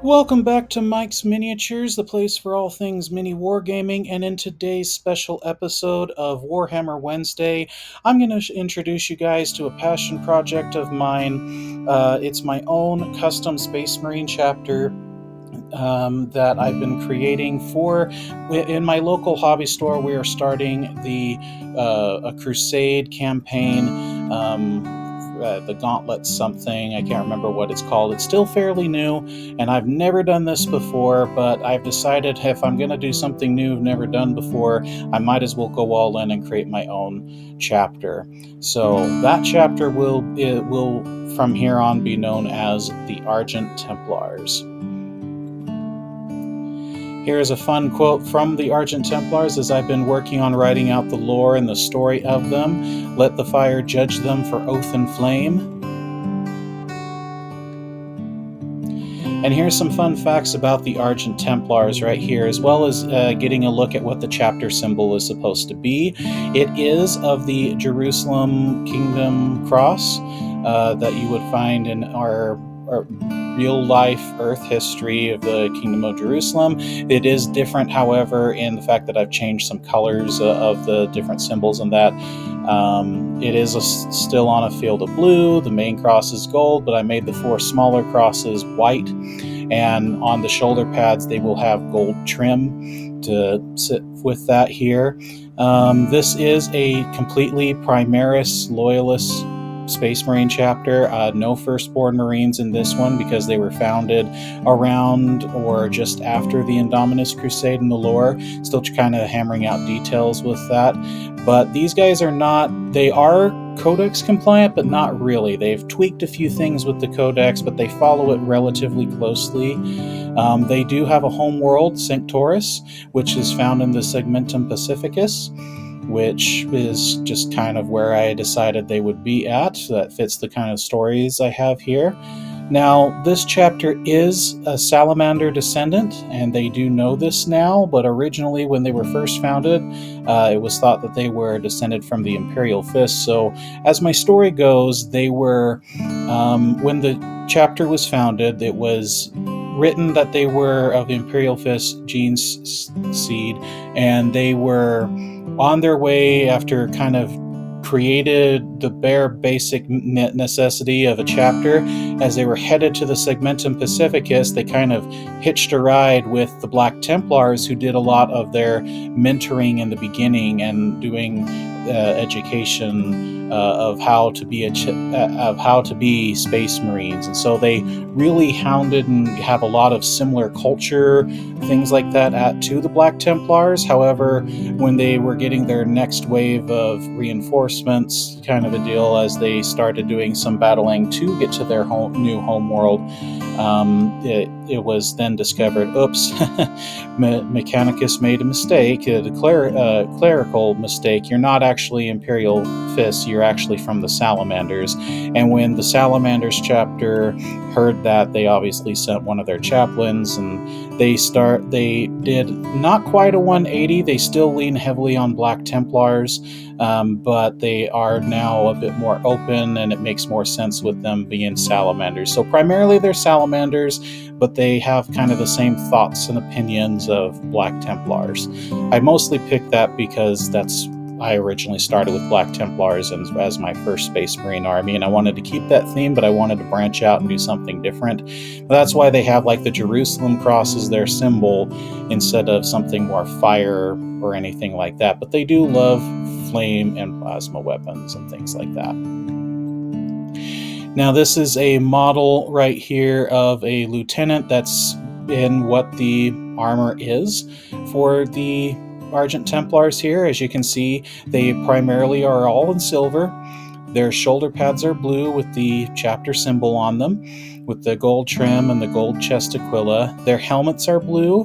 Welcome back to Mike's Miniatures, the place for all things mini wargaming. And in today's special episode of Warhammer Wednesday, I'm going to introduce you guys to a passion project of mine. It's my own custom Space Marine chapter that I've been creating for. In my local hobby store, we are starting a crusade campaign. The Gauntlet something, I can't remember what it's called. It's still fairly new, and I've never done this before, but I've decided if I'm going to do something new I've never done before, I might as well go all in and create my own chapter. So that chapter will from here on be known as the Argent Templars. Here is a fun quote from the Argent Templars as I've been working on writing out the lore and the story of them. Let the fire judge them for oath and flame. And here's some fun facts about the Argent Templars right here, as well as getting a look at what the chapter symbol is supposed to be. It is of the Jerusalem Kingdom cross that you would find in our real-life Earth history of the Kingdom of Jerusalem. It is different, however, in the fact that I've changed some colors of the different symbols and that. It is still on a field of blue. The main cross is gold, but I made the 4 smaller crosses white, and on the shoulder pads they will have gold trim to sit with that here. This is a completely Primaris Loyalist Space Marine chapter. No Firstborn Marines in this one because they were founded around or just after the Indominus Crusade in the lore. Still kind of hammering out details with that. But these guys are not, they are Codex compliant, but not really. They've tweaked a few things with the Codex, but they follow it relatively closely. They do have a home world, Sanctoris, which is found in the Segmentum Pacificus, which is just kind of where I decided they would be at. So that fits the kind of stories I have here. Now, this chapter is a salamander descendant, and they do know this now, but originally when they were first founded, it was thought that they were descended from the Imperial Fist. So as my story goes, they were, when the chapter was founded, it was written that they were of Imperial Fist gene seed, and they were on their way after kind of created the bare basic necessity of a chapter. As they were headed to the Segmentum Pacificus, they kind of hitched a ride with the Black Templars, who did a lot of their mentoring in the beginning and doing education of how to be Space Marines. And so they really hounded and have a lot of similar culture, things like that, to the Black Templars. However, when they were getting their next wave of reinforcements, kind of a deal, as they started doing some battling to get to their new home world, it was then discovered, oops, Mechanicus made a mistake, a clerical mistake. You're not actually Imperial Fists, you're actually from the Salamanders. And when the Salamanders chapter heard that, they obviously sent one of their chaplains, and they did not quite a 180. They still lean heavily on Black Templars, but they are now a bit more open, and it makes more sense with them being Salamanders. So primarily they're Salamanders, but they have kind of the same thoughts and opinions of Black Templars. I mostly picked that because I originally started with Black Templars as my first Space Marine army, and I wanted to keep that theme, but I wanted to branch out and do something different. But that's why they have like the Jerusalem cross as their symbol instead of something more fire or anything like that. But they do love flame and plasma weapons and things like that. Now, this is a model right here of a lieutenant that's in what the armor is for the Argent Templars here. As you can see, they primarily are all in silver. Their shoulder pads are blue with the chapter symbol on them, with the gold trim and the gold chest aquila. Their helmets are blue,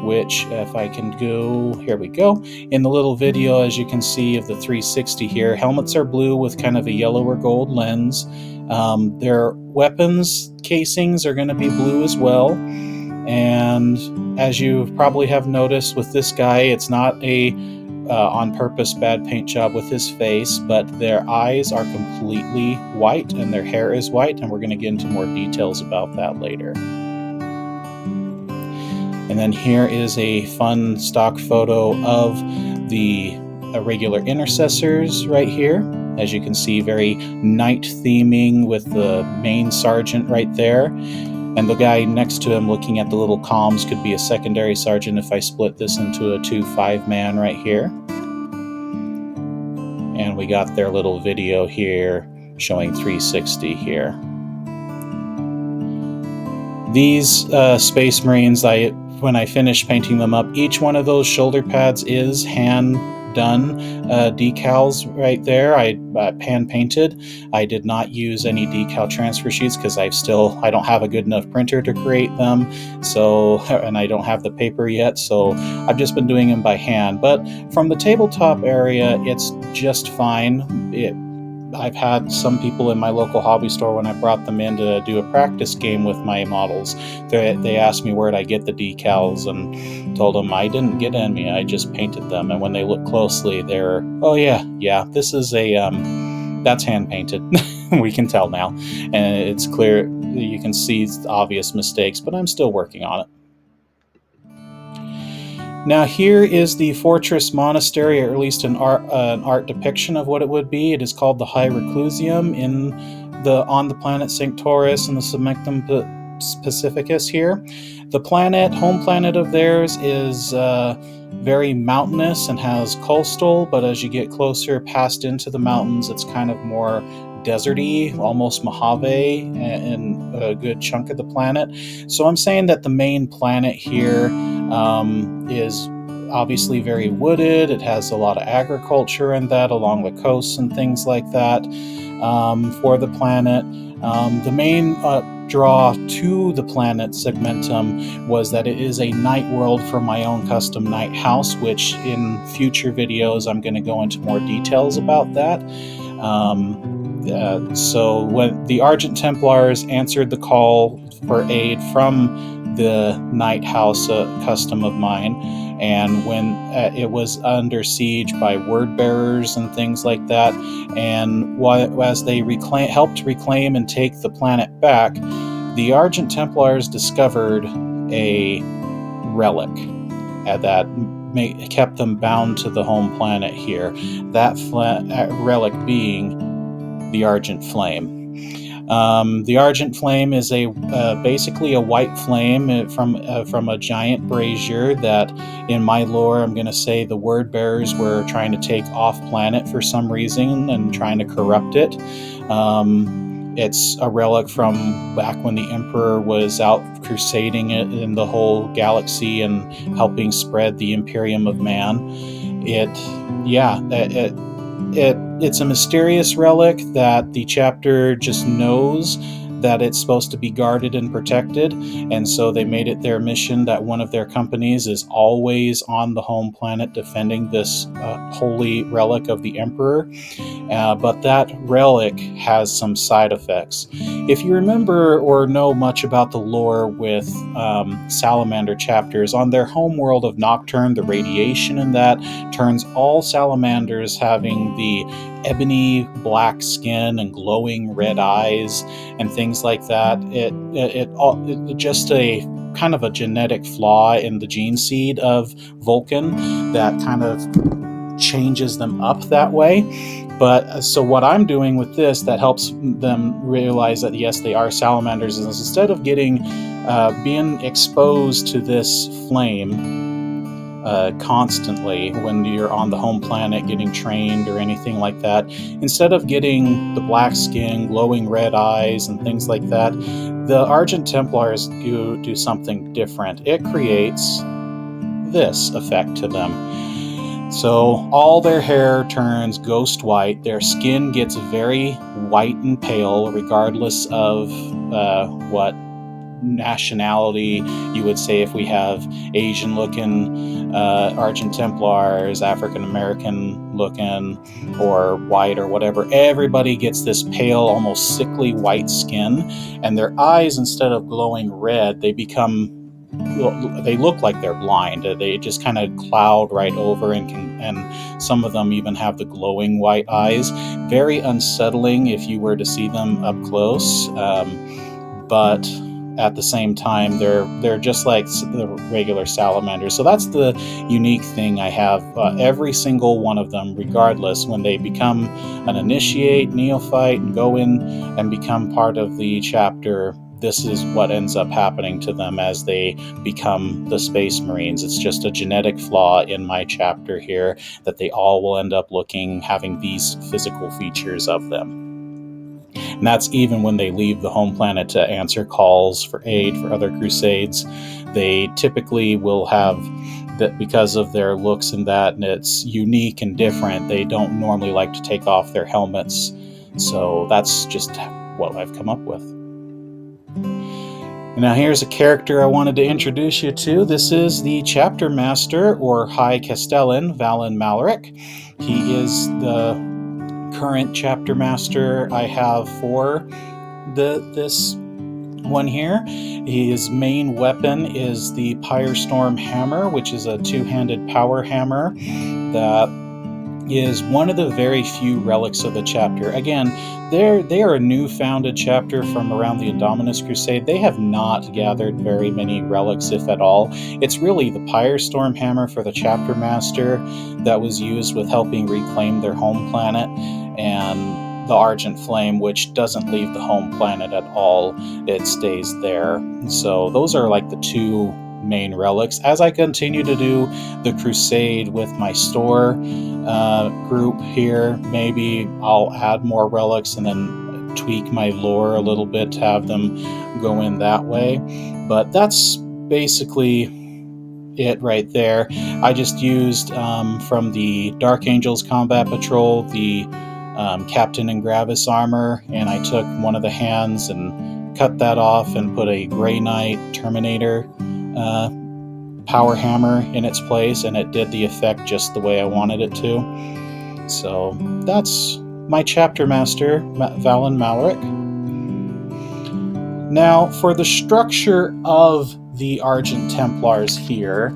which, if I can go, here we go. In the little video, as you can see, of the 360 here, helmets are blue with kind of a yellow or gold lens. Their weapons casings are going to be blue as well. And as you probably have noticed with this guy, it's not a on purpose bad paint job with his face, but their eyes are completely white and their hair is white, and we're going to get into more details about that later. And then here is a fun stock photo of the regular intercessors right here. As you can see, very night theming with the main sergeant right there. And the guy next to him looking at the little comms could be a secondary sergeant if I split this into a 2-5 man right here. And we got their little video here showing 360 here. These Space Marines, when I finished painting them up, each one of those shoulder pads is hand done decals right there. I pan painted. I did not use any decal transfer sheets because I don't have a good enough printer to create them. So, and I don't have the paper yet, so I've just been doing them by hand. But from the tabletop area, it's just fine. I've had some people in my local hobby store, when I brought them in to do a practice game with my models, they asked me where'd I get the decals, and told them I didn't get any, I just painted them. And when they look closely, they're, oh yeah, this is that's hand painted. We can tell now, and it's clear, you can see the obvious mistakes, but I'm still working on it. Now here is the Fortress Monastery, or at least an art depiction of what it would be. It is called the High Reclusium on the planet Sanctoris in the Submectum Pacificus here. The home planet of theirs is very mountainous and has coastal, but as you get closer past into the mountains, it's kind of more deserty, almost Mojave in a good chunk of the planet. So I'm saying that the main planet here is obviously very wooded. It has a lot of agriculture in that along the coasts and things like that for the planet. The main draw to the planet Segmentum was that it is a night world for my own custom night house, which in future videos I'm going to go into more details about that. So when the Argent Templars answered the call for aid from the night house custom of mine, and when it was under siege by word bearers and things like that, and as they helped reclaim and take the planet back, the Argent Templars discovered a relic that kept them bound to the home planet here. That relic being the Argent Flame. The Argent Flame is basically a white flame from a giant brazier that, in my lore, I'm going to say the word bearers were trying to take off planet for some reason and trying to corrupt it. It's a relic from back when the Emperor was out crusading it in the whole galaxy and helping spread the Imperium of Man. It's a mysterious relic that the chapter just knows that it's supposed to be guarded and protected, and so they made it their mission that one of their companies is always on the home planet defending this holy relic of the Emperor. But that relic has some side effects. If you remember or know much about the lore with salamander chapters, on their home world of Nocturne, the radiation in that turns all salamanders having the ebony black skin and glowing red eyes and things like that. It just a kind of a genetic flaw in the gene seed of Vulcan that kind of changes them up that way. But so what I'm doing with this that helps them realize that yes, they are salamanders, is instead of being exposed to this flame constantly when you're on the home planet getting trained or anything like that, instead of getting the black skin, glowing red eyes and things like that, the Argent Templars do something different. It creates this effect to them. So all their hair turns ghost white, their skin gets very white and pale regardless of what nationality you would say. If we have Asian looking Argent Templars, African American looking, or white or whatever, everybody gets this pale, almost sickly white skin, and their eyes, instead of glowing red, they look like they're blind. They just kind of cloud right over, and some of them even have the glowing white eyes. Very unsettling if you were to see them up close, but at the same time, they're just like the regular salamanders. So that's the unique thing I have. Every single one of them, regardless, when they become an initiate, neophyte, and go in and become part of the chapter, this is what ends up happening to them as they become the Space Marines. It's just a genetic flaw in my chapter here that they all will end up having these physical features of them. And that's even when they leave the home planet to answer calls for aid for other crusades. They typically will have that because of their looks and that, and it's unique and different. They don't normally like to take off their helmets. So that's just what I've come up with. Now here's a character I wanted to introduce you to. This is the Chapter Master, or High Castellan, Valen Malaric. He is the current Chapter Master I have for this one here. His main weapon is the Pyrestorm Hammer, which is a two-handed power hammer that is one of the very few relics of the chapter. Again, they are a new founded chapter from around the Indominus Crusade. They have not gathered very many relics, if at all. It's really the Pyrestorm Hammer for the Chapter Master that was used with helping reclaim their home planet, and the Argent Flame, which doesn't leave the home planet at all. It stays there. So those are like the two main relics. As I continue to do the crusade with my store group here, maybe I'll add more relics and then tweak my lore a little bit to have them go in that way. But that's basically it right there. I just used from the Dark Angels Combat Patrol the Captain and Gravis armor, and I took one of the hands and cut that off and put a Grey Knight Terminator power hammer in its place, and it did the effect just the way I wanted it to. So that's my Chapter Master, Valen Malaric. Now, for the structure of the Argent Templars here,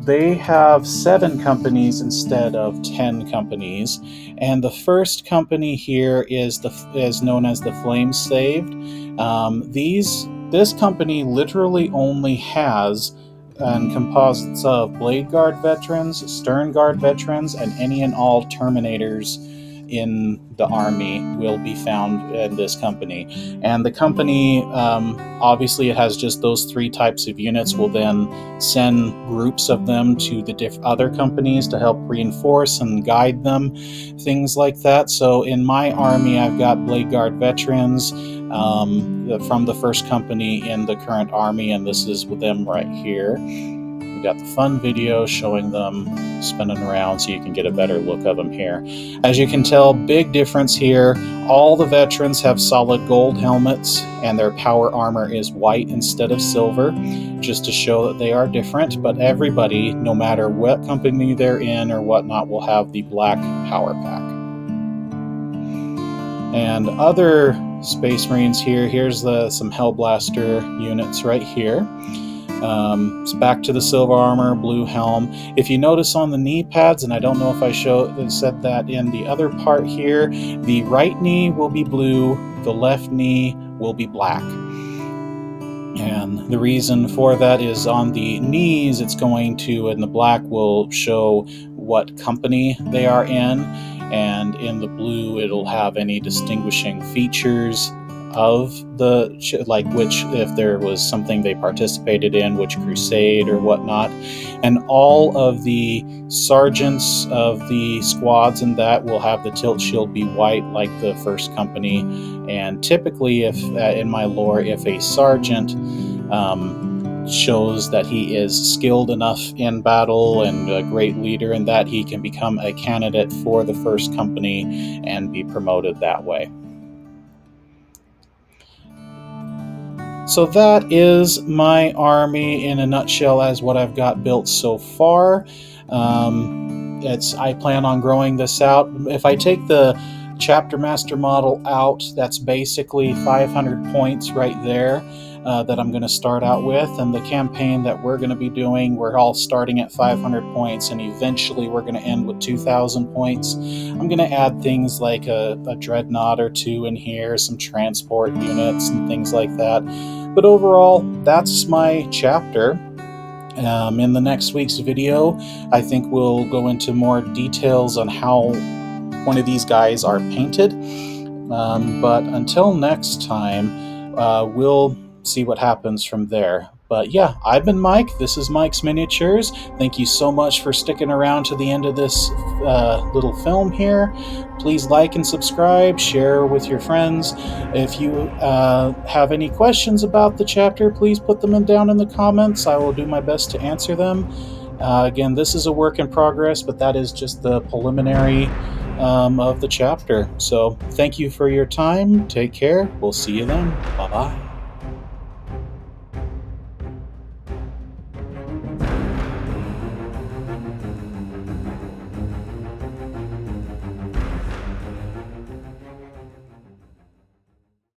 they have 7 companies instead of 10 companies, and the first company here is known as the Flame Saved. This company literally only has and composites of Blade Guard veterans, Stern Guard veterans, and any and all Terminators in the army will be found in this company. And the company, obviously it has just those 3 types of units, will then send groups of them to the other companies to help reinforce and guide them, things like that. So in my army, I've got Blade Guard veterans from the first company in the current army, and this is with them right here. We got the fun video showing them spinning around so you can get a better look of them here. As you can tell, big difference here. All the veterans have solid gold helmets, and their power armor is white instead of silver, just to show that they are different. But everybody, no matter what company they're in or whatnot, will have the black power pack. And other Space Marines here, here's some Hellblaster units right here. It's back to the silver armor, blue helm. If you notice on the knee pads, and I don't know if I said that in the other part here, the right knee will be blue, the left knee will be black. And the reason for that is on the knees, it's going to, and the black will show what company they are in, and in the blue, it'll have any distinguishing features of like which, if there was something they participated in, which crusade or whatnot. And all of the sergeants of the squads and that will have the tilt shield be white like the first company. And typically, if in my lore, if a sergeant shows that he is skilled enough in battle and a great leader, and that he can become a candidate for the first company and be promoted that way. So that is my army in a nutshell as what I've got built so far. I plan on growing this out. If I take the Chapter Master model out, that's basically 500 points right there that I'm going to start out with. And the campaign that we're going to be doing, we're all starting at 500 points, and eventually we're going to end with 2,000 points. I'm going to add things like a dreadnought or 2 in here, some transport units and things like that. But overall, that's my chapter. In the next week's video, I think we'll go into more details on how one of these guys are painted. But until next time, we'll see what happens from there. But yeah, I've been Mike. This is Mike's Miniatures. Thank you so much for sticking around to the end of this little film here. Please like and subscribe, share with your friends. If you have any questions about the chapter, please put them down in the comments. I will do my best to answer them. Again, this is a work in progress, but that is just the preliminary of the chapter. So thank you for your time. Take care. We'll see you then. Bye-bye.